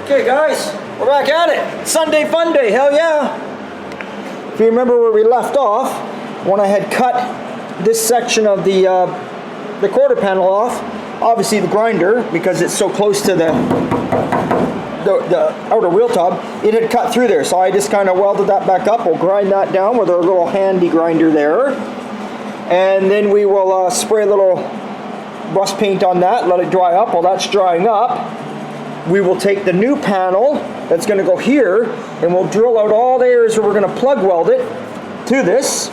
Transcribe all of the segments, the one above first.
Okay guys, we're back at it. Sunday Funday, hell yeah. If you remember where we left off, when I had cut this section of the quarter panel off, obviously the grinder, because it's so close to the outer wheel tub, it had cut through there. So I just kind of welded that back up. We'll grind that down with our little handy grinder there. And then we will spray a little rust paint on that, let it dry up. While that's drying up, we will take the new panel that's going to go here, and we'll drill out all the areas where we're going to plug weld it to this.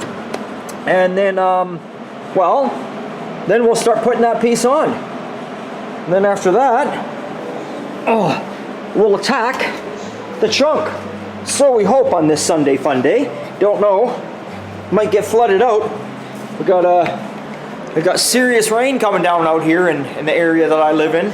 And then, well, then we'll start putting that piece on. And then after that, we'll attack the trunk. So we hope on this Sunday Funday. Don't know. Might get flooded out. We got serious rain coming down out here in the area that I live in.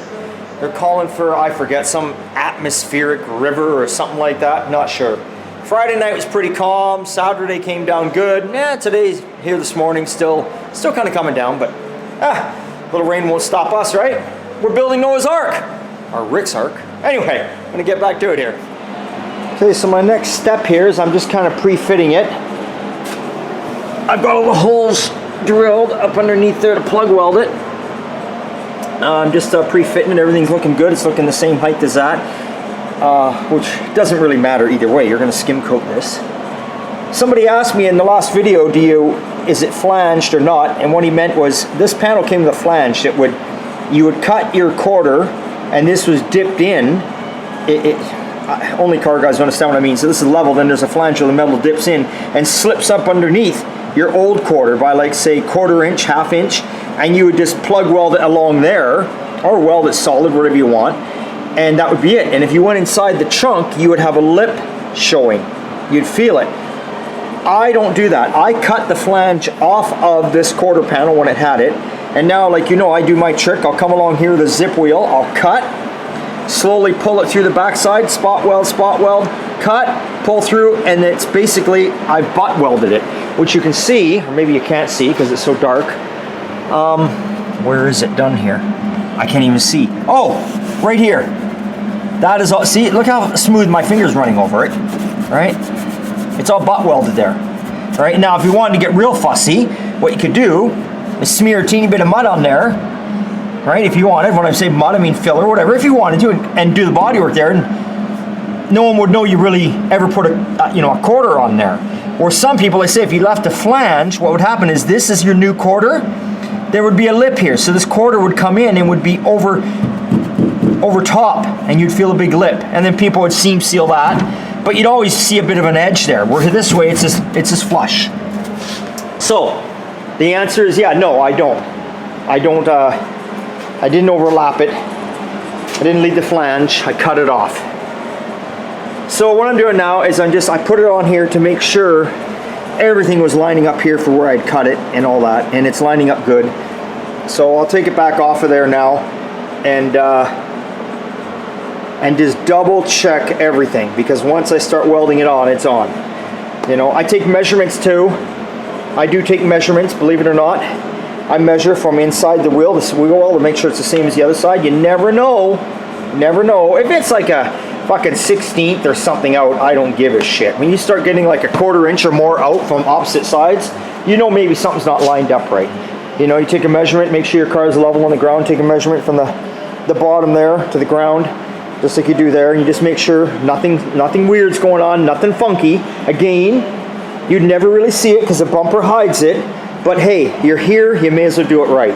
They're calling for, I forget, some atmospheric river or something like that. Not sure. Friday night was pretty calm. Saturday came down good. Today's here this morning, still kind of coming down, but little rain won't stop us, right? We're building Noah's Ark, or Rick's Ark. Anyway, I'm gonna get back to it here. Okay, so my next step here is I'm just kind of pre-fitting it. I've got all the holes drilled up underneath there to plug weld it. I'm just pre-fitting it. Everything's looking good. It's looking the same height as that, which doesn't really matter either way. You're going to skim coat this. Somebody asked me in the last video, is it flanged or not? And what he meant was this panel came with a flange. You would cut your quarter, and this was dipped in. Only car guys understand what I mean. So this is level. Then there's a flange where the metal dips in and slips up underneath your old quarter by, like, say, quarter inch, half inch, and you would just plug weld it along there, or weld it solid, whatever you want, and that would be it. And if you went inside the trunk, you would have a lip showing. You'd feel it. I don't do that. I cut the flange off of this quarter panel when it had it, and now, like, you know, I do my trick. I'll come along here with a zip wheel, I'll cut, slowly pull it through the backside, spot weld, cut, pull through, and it's basically, I butt welded it, which you can see, or maybe you can't see because it's so dark. Where is it done here? I can't even see. Oh, right here. That is all. See, look how smooth my finger's running over it, right? It's all butt welded there, right? Now, if you wanted to get real fussy, what you could do is smear a teeny bit of mud on there, right? If you wanted, when I say mud, I mean filler, whatever. If you wanted to, and do the body work there, and no one would know you really ever put a quarter on there. Or some people, I say, if you left a flange, what would happen is this is your new quarter. There would be a lip here, so this quarter would come in and would be over top, and you'd feel a big lip, and then people would seam seal that, but you'd always see a bit of an edge there. Where this way, it's just flush. So the answer is no, I don't. I didn't overlap it. I didn't leave the flange. I cut it off. So what I'm doing now is I put it on here to make sure everything was lining up here for where I'd cut it and all that, and it's lining up good. So I'll take it back off of there now and just double check everything, because once I start welding it on, it's on. You know, I take measurements too. I do take measurements, believe it or not. I measure from inside the wheel, the wheel well, to make sure it's the same as the other side. You never know. If it's like if fucking 16th or something out, I don't give a shit. When you start getting like a 1/4 inch or more out from opposite sides, you know maybe something's not lined up right. You know, you take a measurement, make sure your car is level on the ground, take a measurement from the bottom there to the ground, just like you do there, and you just make sure nothing weird's going on, nothing funky. Again, you'd never really see it because the bumper hides it, but hey, you're here, you may as well do it right,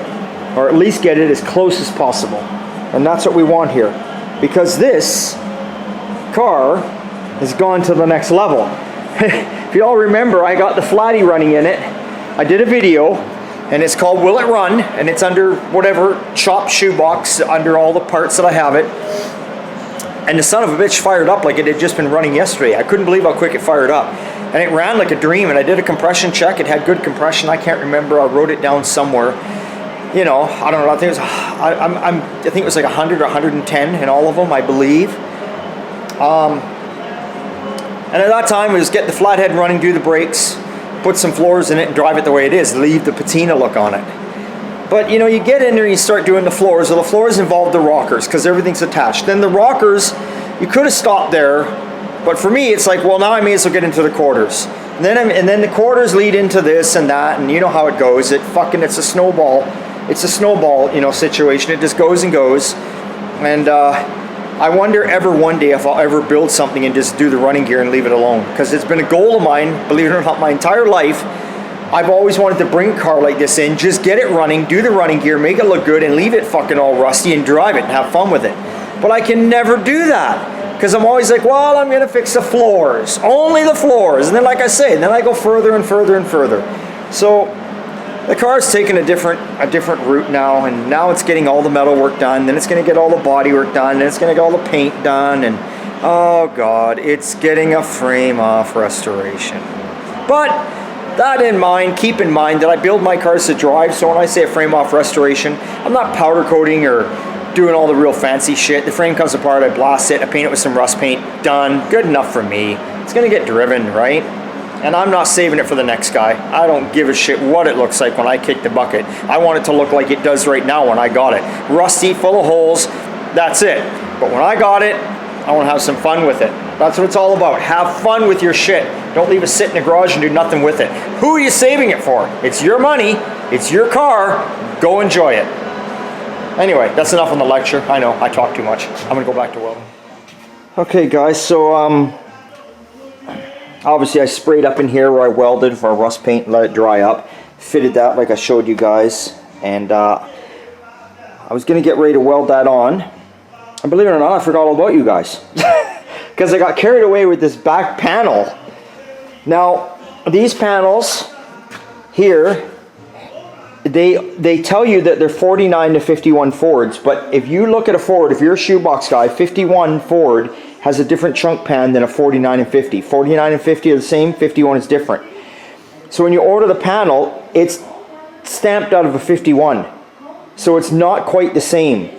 or at least get it as close as possible. And that's what we want here, because this car has gone to the next level. If you all remember, I got the flatty running in it. I did a video, and it's called Will It Run, and it's under whatever chopped shoebox, under all the parts that I have it. And the son of a bitch fired up like it had just been running yesterday. I couldn't believe how quick it fired up. And it ran like a dream, and I did a compression check. It had good compression. I can't remember. I wrote it down somewhere. You know, I don't know. I think it was like 100 or 110 in all of them, I believe. And at that time, we just get the flathead running, do the brakes, put some floors in it, and drive it the way it is. Leave the patina look on it. But you know, you get in there and you start doing the floors. Well, the floors involve the rockers because everything's attached. Then the rockers, you could have stopped there, but for me, it's like, well, now I may as well get into the quarters. And then the quarters lead into this and that, and you know how it goes. It's a snowball. It's a snowball, you know, situation. It just goes and goes. And I wonder ever one day if I'll ever build something and just do the running gear and leave it alone. Because it's been a goal of mine, believe it or not, my entire life. I've always wanted to bring a car like this in, just get it running, do the running gear, make it look good, and leave it fucking all rusty and drive it and have fun with it. But I can never do that. Because I'm always like, well, I'm going to fix the floors. Only the floors. And then, like I say, then I go further and further and further. So the car's taken a different route now, and now it's getting all the metal work done, then it's going to get all the body work done, then it's going to get all the paint done, and oh god, it's getting a frame off restoration. But that in mind, keep in mind that I build my cars to drive, so when I say a frame off restoration, I'm not powder coating or doing all the real fancy shit. The frame comes apart, I blast it, I paint it with some rust paint, done, good enough for me. It's going to get driven, right? And I'm not saving it for the next guy. I don't give a shit what it looks like when I kick the bucket. I want it to look like it does right now when I got it. Rusty, full of holes, that's it. But when I got it, I want to have some fun with it. That's what it's all about. Have fun with your shit. Don't leave it sit in the garage and do nothing with it. Who are you saving it for? It's your money. It's your car. Go enjoy it. Anyway, that's enough on the lecture. I know, I talk too much. I'm going to go back to welding. Okay, guys, so obviously I sprayed up in here where I welded for rust paint and let it dry up. Fitted that like I showed you guys. And I was going to get ready to weld that on. And believe it or not, I forgot all about you guys. Because I got carried away with this back panel. Now, these panels here, they tell you that they're 49 to 51 Fords. But if you look at a Ford, if you're a shoebox guy, 51 Ford has a different trunk pan than a 49 and 50. 49 and 50 are the same, 51 is different. So when you order the panel, it's stamped out of a 51. So it's not quite the same.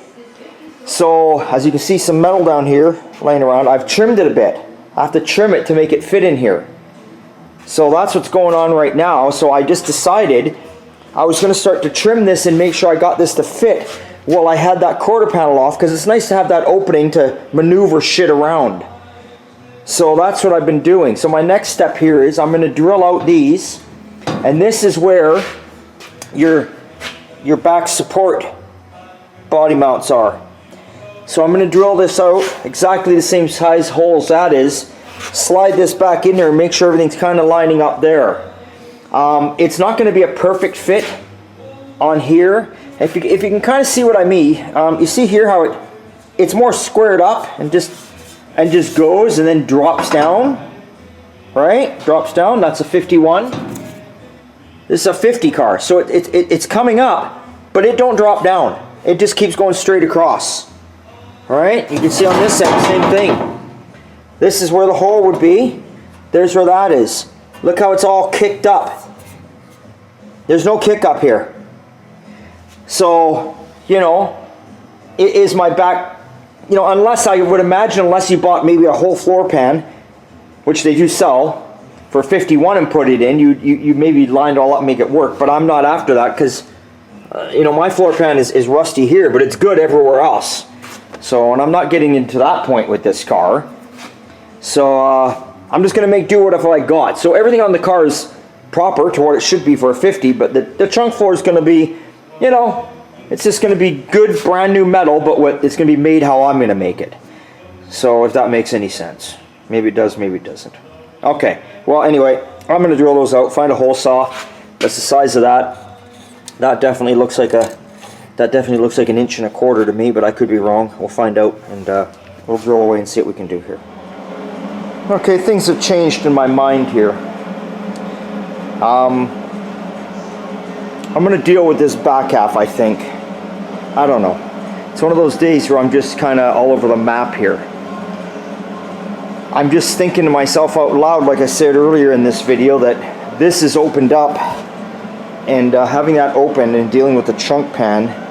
So as you can see, some metal down here laying around. I've trimmed it a bit. I have to trim it to make it fit in here. So that's what's going on right now. So I just decided I was going to start to trim this and make sure I got this to fit while I had that quarter panel off, because it's nice to have that opening to maneuver shit around. So that's what I've been doing. So my next step here is I'm going to drill out these, and this is where your back support body mounts are. So I'm going to drill this out exactly the same size holes that is, slide this back in there and make sure everything's kind of lining up there. It's not going to be a perfect fit on here. If you can kind of see what I mean, you see here how it's more squared up and just goes and then drops down, right? Drops down. That's a 51. This is a 50 car, so it's coming up, but it don't drop down. It just keeps going straight across. All right, you can see on this end, same thing. This is where the hole would be. There's where that is. Look how it's all kicked up. There's no kick up here. So, you know, it is my back, you know, unless I would imagine, unless you bought maybe a whole floor pan, which they do sell, for 51 and put it in, you maybe line it all up and make it work. But I'm not after that because, you know, my floor pan is rusty here, but it's good everywhere else. So, and I'm not getting into that point with this car. So I'm just going to make do with what I got. So everything on the car is proper to what it should be for a 50, but the trunk floor is going to be, you know, it's just going to be good brand new metal, but it's going to be made how I'm going to make it. So if that makes any sense. Maybe it does, maybe it doesn't. Okay, well anyway, I'm going to drill those out, find a hole saw. That's the size of that. That definitely looks like an 1.25 inches to me, but I could be wrong. We'll find out, and we'll drill away and see what we can do here. Okay, things have changed in my mind here. I'm going to deal with this back half, I think. I don't know. It's one of those days where I'm just kind of all over the map here. I'm just thinking to myself out loud, like I said earlier in this video, that this is opened up, and having that open and dealing with the trunk pan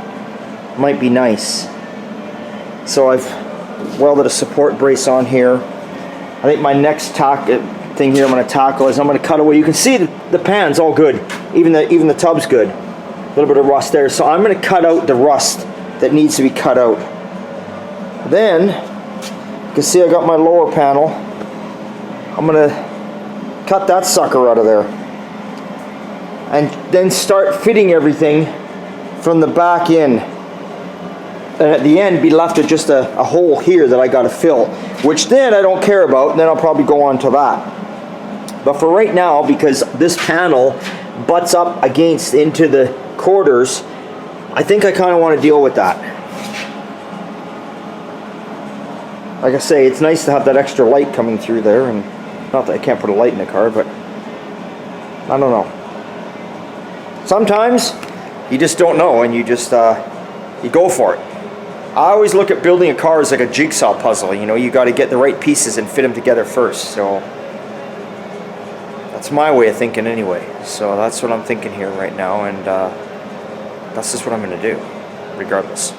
might be nice. So I've welded a support brace on here. I think my next thing here I'm going to tackle is I'm going to cut away. You can see the pan's all good, even the tub's good. A little bit of rust there, so I'm going to cut out the rust that needs to be cut out. Then you can see I got my lower panel. I'm going to cut that sucker out of there, and then start fitting everything from the back in. And at the end be left with just a hole here that I got to fill, which then I don't care about, and then I'll probably go on to that. But for right now, because this panel butts up into the quarters, I think I kind of want to deal with that. Like I say, it's nice to have that extra light coming through there, and not that I can't put a light in the car, but I don't know. Sometimes you just don't know, and you just you go for it. I always look at building a car as like a jigsaw puzzle. You know, you got to get the right pieces and fit them together first. So that's my way of thinking anyway. So that's what I'm thinking here right now, and that's just what I'm going to do, regardless.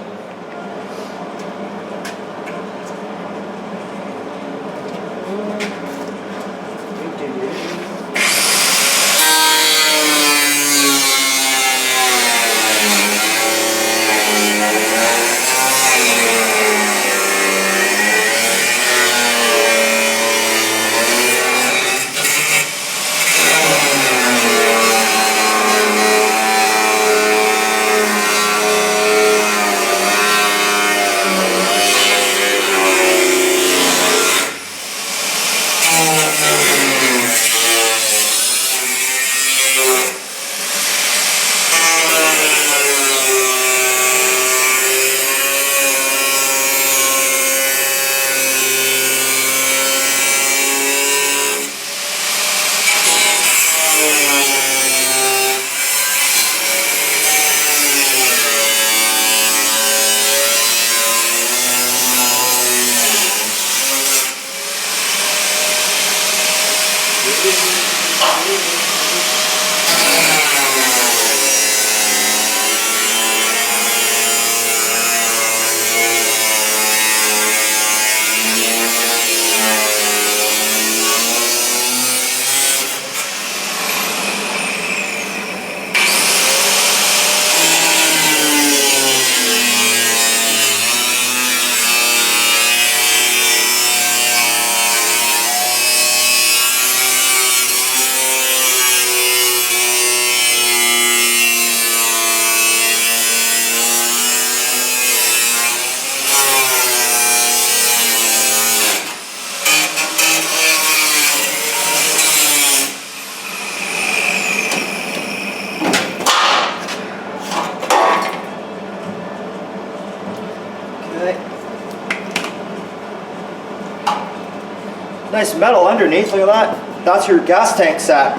Nice metal underneath, look at that. That's your gas tank set.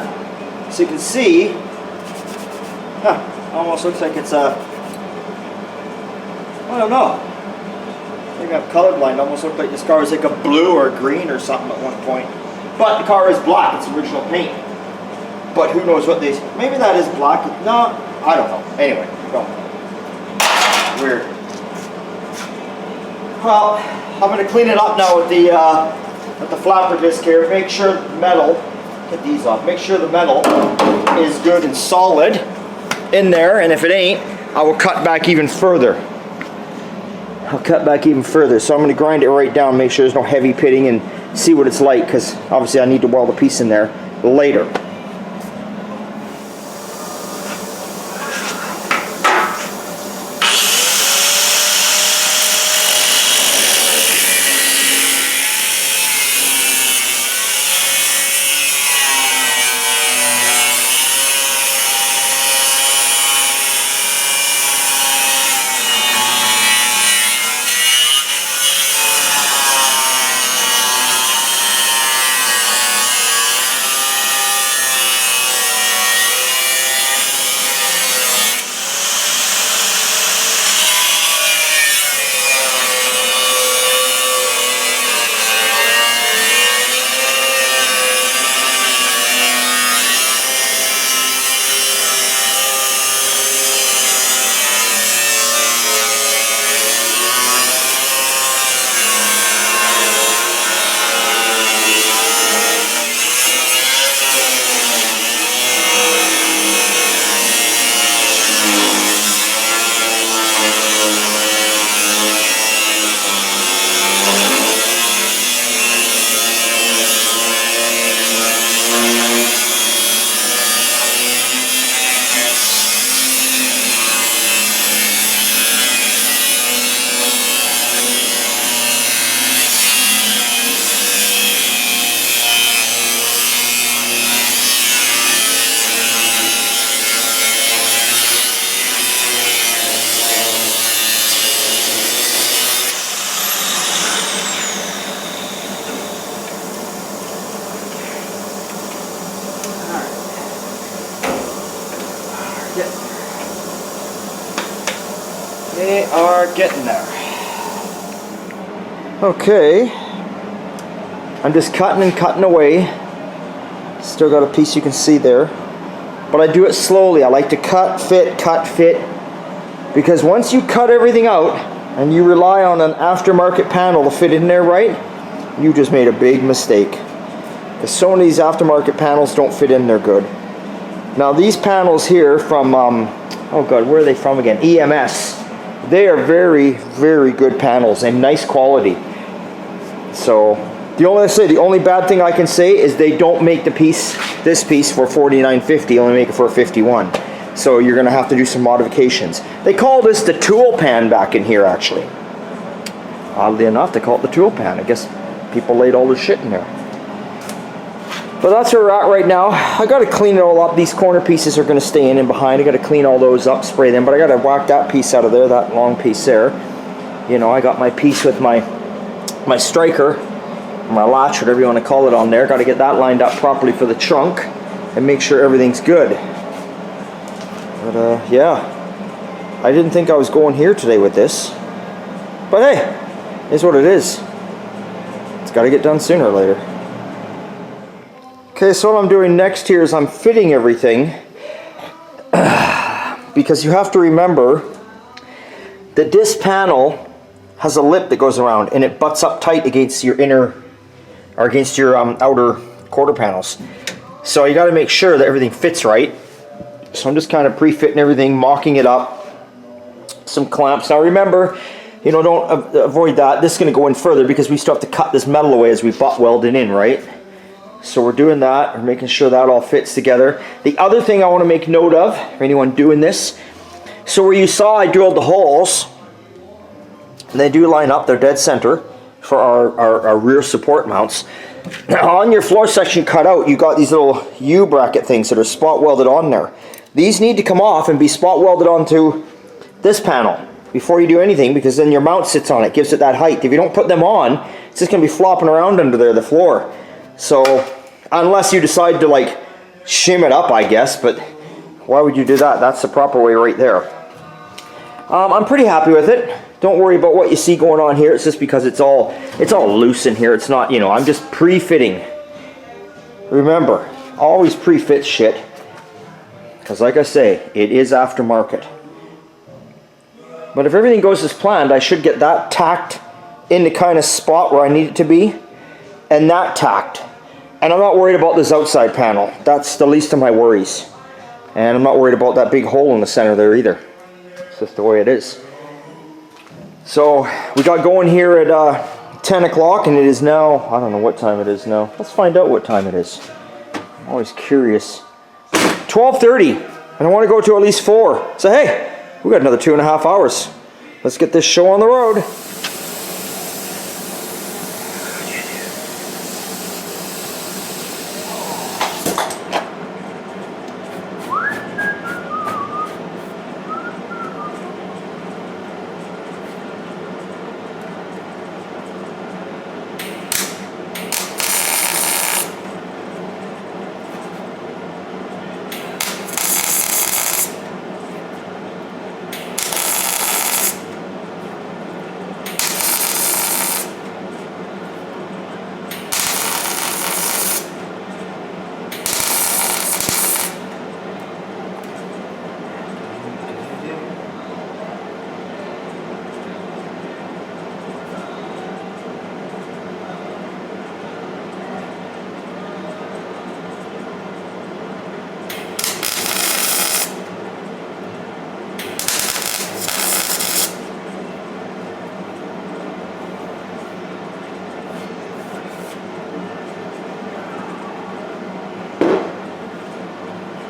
So you can see, almost looks like it's a, I don't know. I think I'm colorblind. Almost looked like this car was like a blue or green or something at one point. But the car is black, it's original paint. But who knows what these, maybe that is black. No, I don't know. Anyway, go. Weird. Well, I'm going to clean it up now with the flapper disc here. Make sure the metal, get these off, make sure the metal is good and solid in there, and if it ain't, I will cut back even further. I'll cut back even further. So I'm going to grind it right down, make sure there's no heavy pitting, and see what it's like, because obviously I need to weld a piece in there later. They are getting there. Okay, I'm just cutting and cutting away. Still got a piece you can see there, but I do it slowly. I like to cut, fit, because once you cut everything out and you rely on an aftermarket panel to fit in there right, you just made a big mistake, because so many of these aftermarket panels don't fit in there good. Now these panels here from oh god, where are they from again? EMS. They are very, very good panels and nice quality. So the only bad thing I can say is they don't make this piece for $49.50, only make it for $51. So you're gonna have to do some modifications. They call this the tool pan back in here, actually. Oddly enough, they call it the tool pan. I guess people laid all this shit in there. But that's where we're at right now. I got to clean it all up. These corner pieces are going to stay in and behind. I got to clean all those up, spray them. But I got to whack that piece out of there, that long piece there. You know, I got my piece with my striker, my latch, whatever you want to call it, on there. Got to get that lined up properly for the trunk and make sure everything's good. But yeah, I didn't think I was going here today with this. But hey, it's what it is. It's got to get done sooner or later. Okay, so what I'm doing next here is I'm fitting everything, because you have to remember that this panel has a lip that goes around and it butts up tight against your inner, or against your outer quarter panels. So you got to make sure that everything fits right. So I'm just kind of pre-fitting everything, mocking it up, some clamps. Now remember, you know, don't avoid that. This is going to go in further because we still have to cut this metal away as we butt weld it in, right? So we're doing that, we're making sure that all fits together. The other thing I want to make note of, for anyone doing this, so where you saw I drilled the holes, and they do line up, they're dead center for our rear support mounts. On your floor section cut out, you got these little U-bracket things that are spot welded on there. These need to come off and be spot welded onto this panel before you do anything, because then your mount sits on it, gives it that height. If you don't put them on, it's just going to be flopping around under there, the floor. So, unless you decide to like shim it up, I guess, but why would you do that? That's the proper way right there. I'm pretty happy with it. Don't worry about what you see going on here. It's just because it's all loose in here. It's not, you know, I'm just pre-fitting. Remember, always pre-fit shit, because like I say, it is aftermarket. But if everything goes as planned, I should get that tacked in the kind of spot where I need it to be, and that tacked. And I'm not worried about this outside panel. That's the least of my worries. And I'm not worried about that big hole in the center there either. It's just the way it is. So we got going here at 10 o'clock, and it is now, I don't know what time it is now. Let's find out what time it is. I'm always curious. 12:30, and I want to go to at least 4. So hey, we got another 2.5 hours. Let's get this show on the road.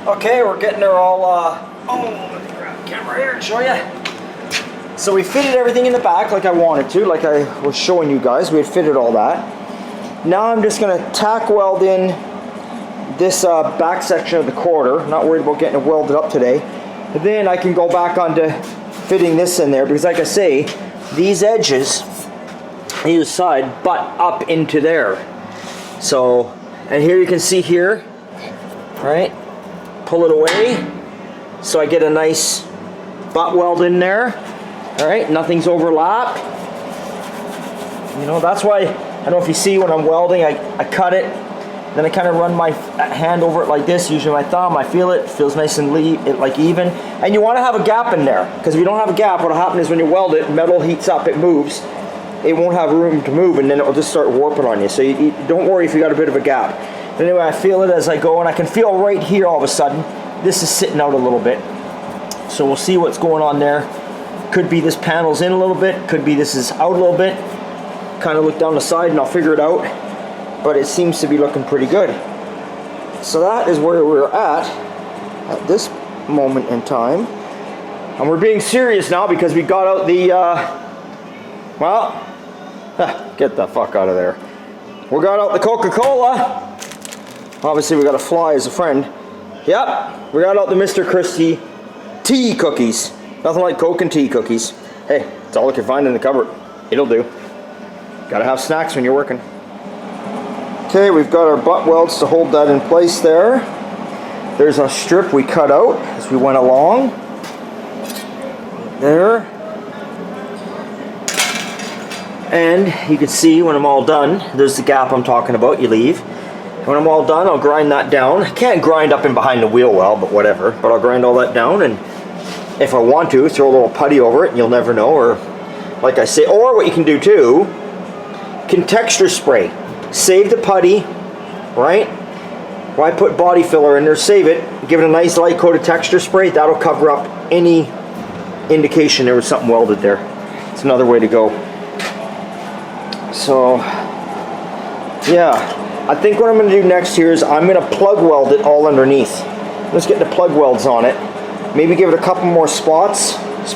Okay, we're getting her all, let me grab the camera here and show you. So we fitted everything in the back like I wanted to, like I was showing you guys. We had fitted all that. Now I'm just going to tack weld in this back section of the quarter. Not worried about getting it welded up today. And then I can go back onto fitting this in there, because like I say, these edges, either side, butt up into there. So, and here you can see here, right? Pull it away, so I get a nice butt weld in there. All right, nothing's overlap. You know, that's why, I don't know if you see when I'm welding, I cut it, then I kind of run my hand over it like this, using my thumb. I feel it, feels nice and like even. And you want to have a gap in there, because if you don't have a gap, what'll happen is when you weld it, metal heats up, it moves. It won't have room to move, and then it'll just start warping on you. So you don't worry if you got a bit of a gap. But anyway, I feel it as I go, and I can feel right here all of a sudden, this is sitting out a little bit. So we'll see what's going on there. Could be this panel's in a little bit, could be this is out a little bit. Kind of look down the side and I'll figure it out. But it seems to be looking pretty good. So that is where we're at this moment in time. And we're being serious now because we got out the, get the fuck out of there. We got out the Coca-Cola. Obviously we got a fly as a friend. Yep, we got out the Mr. Christie tea cookies. Nothing like Coke and tea cookies. Hey, it's all I can find in the cupboard. It'll do. Gotta have snacks when you're working. Okay, we've got our butt welds to hold that in place there. There's a strip we cut out as we went along. There. And you can see when I'm all done, there's the gap I'm talking about, you leave. When I'm all done, I'll grind that down. I can't grind up and behind the wheel well, but whatever. But I'll grind all that down, and if I want to, throw a little putty over it, and you'll never know. Or, like I say, or what you can do too, can texture spray. Save the putty, right? Why put body filler in there? Save it, give it a nice light coat of texture spray. That'll cover up any indication there was something welded there. It's another way to go. So, yeah. I think what I'm going to do next here is I'm going to plug weld it all underneath. Let's get the plug welds on it. Maybe give it a couple more spot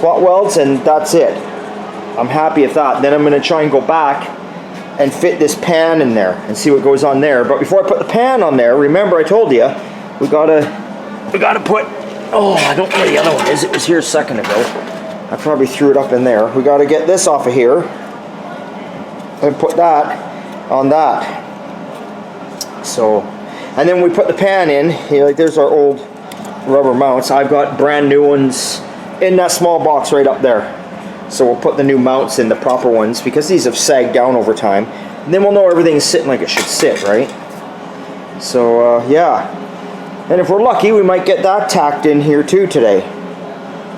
welds, and that's it. I'm happy with that. Then I'm going to try and go back and fit this pan in there and see what goes on there. But before I put the pan on there, remember I told you we gotta put, oh, I don't know where the other one is. It was here a second ago. I probably threw it up in there. We gotta get this off of here and put that on that. So, and then we put the pan in, like there's our old rubber mounts. I've got brand new ones in that small box right up there. So we'll put the new mounts in, the proper ones, because these have sagged down over time. And then we'll know everything's sitting like it should sit, right? So, yeah. And if we're lucky, we might get that tacked in here too today.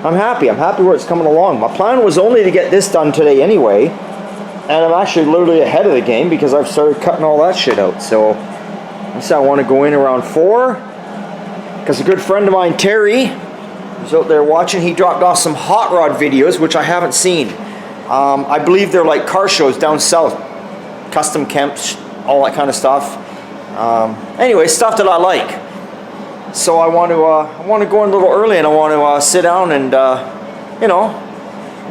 I'm happy where it's coming along. My plan was only to get this done today anyway. And I'm actually literally ahead of the game because I've started cutting all that shit out. So, I want to go in around 4. Because a good friend of mine, Terry, who's out there watching, he dropped off some hot rod videos, which I haven't seen. I believe they're like car shows down south, custom camps, all that kind of stuff. Anyway, stuff that I like. So I want to go in a little early, and I want to sit down and you know,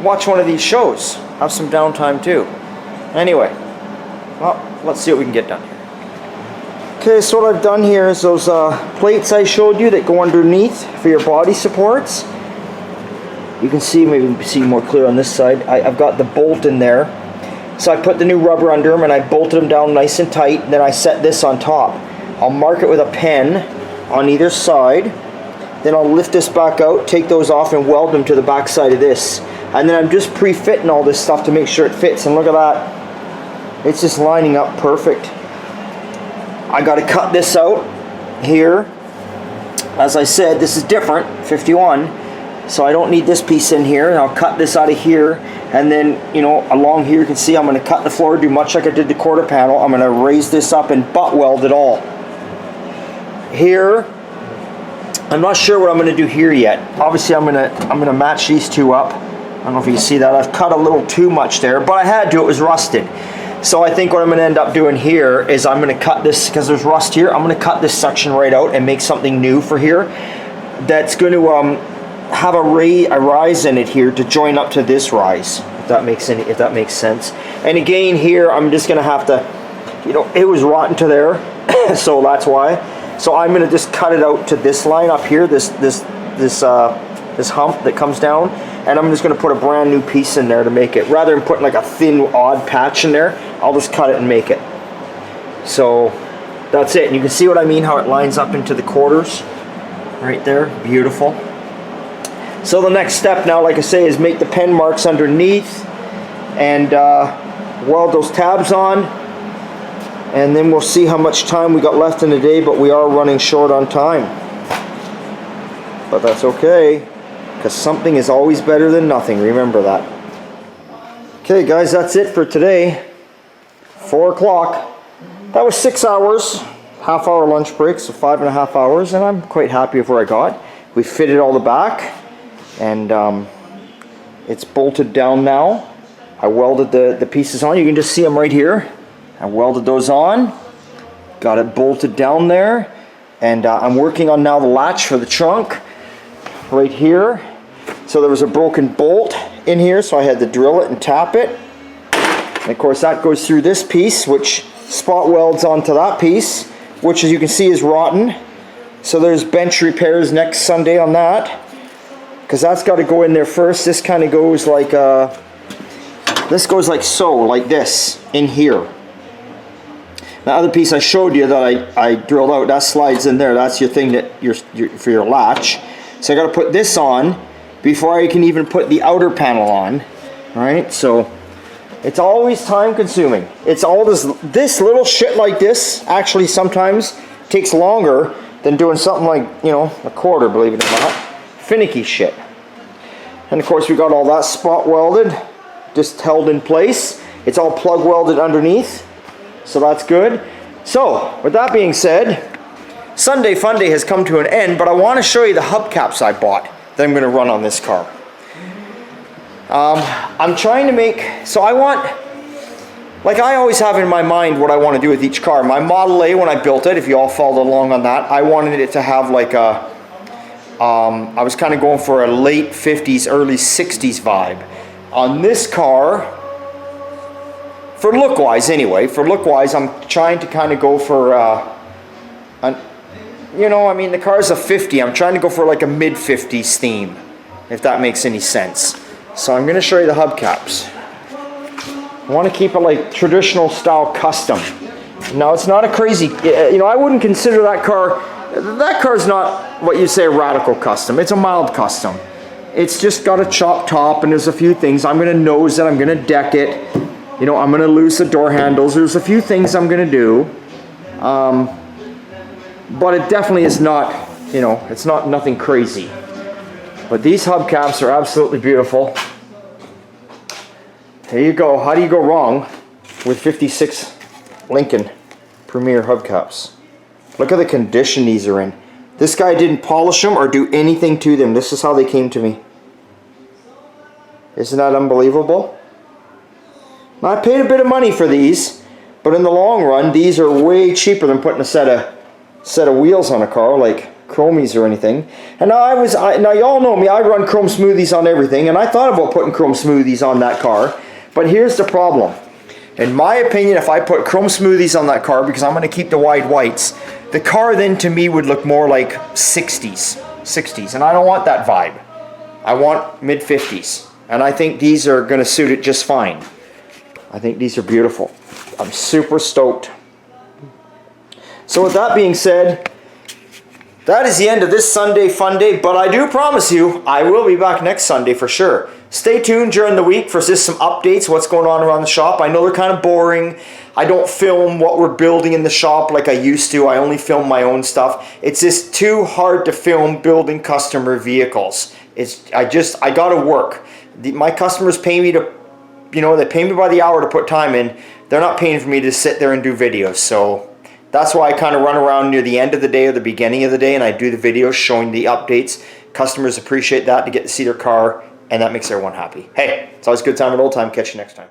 watch one of these shows. Have some downtime too. Anyway, well, let's see what we can get done here. Okay, so what I've done here is those plates I showed you that go underneath for your body supports. You can see, maybe you can see more clear on this side. I've got the bolt in there. So I put the new rubber under them and I bolted them down nice and tight. Then I set this on top. I'll mark it with a pen on either side. Then I'll lift this back out, take those off, and weld them to the back side of this. And then I'm just pre-fitting all this stuff to make sure it fits. And look at that. It's just lining up perfect. I got to cut this out here. As I said, this is different, 51. So I don't need this piece in here. And I'll cut this out of here. And then, you know, along here you can see I'm going to cut the floor, do much like I did the quarter panel. I'm going to raise this up and butt weld it all. Here, I'm not sure what I'm going to do here yet. Obviously I'm going to match these two up. I don't know if you can see that. I've cut a little too much there, but I had to. It was rusted. So I think what I'm going to end up doing here is I'm going to cut this, because there's rust here, I'm going to cut this section right out and make something new for here that's going to have a rise in it here to join up to this rise, if that makes sense. And again here, I'm just going to have to, you know, it was rotten to there, so that's why. So I'm going to just cut it out to this line up here, this hump that comes down, and I'm just going to put a brand new piece in there to make it. Rather than putting like a thin, odd patch in there, I'll just cut it and make it. So that's it. And you can see what I mean, how it lines up into the quarters right there. Beautiful. So the next step now, like I say, is make the pen marks underneath and weld those tabs on. And then we'll see how much time we got left in the day, but we are running short on time. But that's okay, because something is always better than nothing. Remember that. Okay guys, that's it for today. 4 o'clock. That was 6 hours, half-hour lunch break, so 5.5 hours, and I'm quite happy with where I got. We fitted all the back, and it's bolted down now. I welded the pieces on. You can just see them right here. I welded those on, got it bolted down there, and I'm working on now the latch for the trunk right here. So there was a broken bolt in here, so I had to drill it and tap it. And of course that goes through this piece, which spot welds onto that piece, which as you can see is rotten. So there's bench repairs next Sunday on that, because that's got to go in there first. This kind of goes like this goes like so, like this in here. The other piece I showed you that I drilled out, that slides in there. That's your thing that for your latch. So I got to put this on before I can even put the outer panel on. All right, so it's always time consuming. It's all this little shit like this actually sometimes takes longer than doing something like, you know, a quarter, believe it or not. Finicky shit. And of course we got all that spot welded, just held in place. It's all plug welded underneath. So that's good. So, with that being said, Sunday Funday has come to an end, but I want to show you the hubcaps I bought that I'm going to run on this car. I'm trying to make, so I want, like I always have in my mind what I want to do with each car. My Model A, when I built it, if you all followed along on that, I wanted it to have like a, I was kind of going for a late 50s, early 60s vibe. On this car, for look-wise anyway, I'm trying to kind of go for, you know, I mean the car's a 50, I'm trying to go for like a mid-50s theme, if that makes any sense. So I'm going to show you the hubcaps. I want to keep it like traditional style custom. Now it's not a crazy, you know, I wouldn't consider that car's not what you say a radical custom, it's a mild custom. It's just got a chopped top and there's a few things. I'm going to nose it, I'm going to deck it. You know, I'm going to lose the door handles. There's a few things I'm going to do. But it definitely is not, you know, it's not nothing crazy. But these hubcaps are absolutely beautiful. There you go. How do you go wrong with 56 Lincoln Premier hubcaps? Look at the condition these are in. This guy didn't polish them or do anything to them. This is how they came to me. Isn't that unbelievable? I paid a bit of money for these, but in the long run, these are way cheaper than putting a set of wheels on a car, like chromies or anything. And now y'all know me, I run chrome smoothies on everything, and I thought about putting chrome smoothies on that car, but here's the problem. In my opinion, if I put chrome smoothies on that car, because I'm going to keep the wide whites, the car then to me would look more like 60s, and I don't want that vibe. I want mid 50s, and I think these are going to suit it just fine. I think these are beautiful. I'm super stoked. So with that being said, that is the end of this Sunday fun day, but I do promise you, I will be back next Sunday for sure. Stay tuned during the week for just some updates, what's going on around the shop. I know they're kind of boring. I don't film what we're building in the shop like I used to. I only film my own stuff. It's just too hard to film building customer vehicles. I gotta work. My customers pay me to, they pay me by the hour to put time in. They're not paying for me to sit there and do videos, so that's why I kind of run around near the end of the day or the beginning of the day and I do the videos showing the updates. Customers appreciate that, to get to see their car, and that makes everyone happy. Hey, it's always a good time and old time. Catch you next time.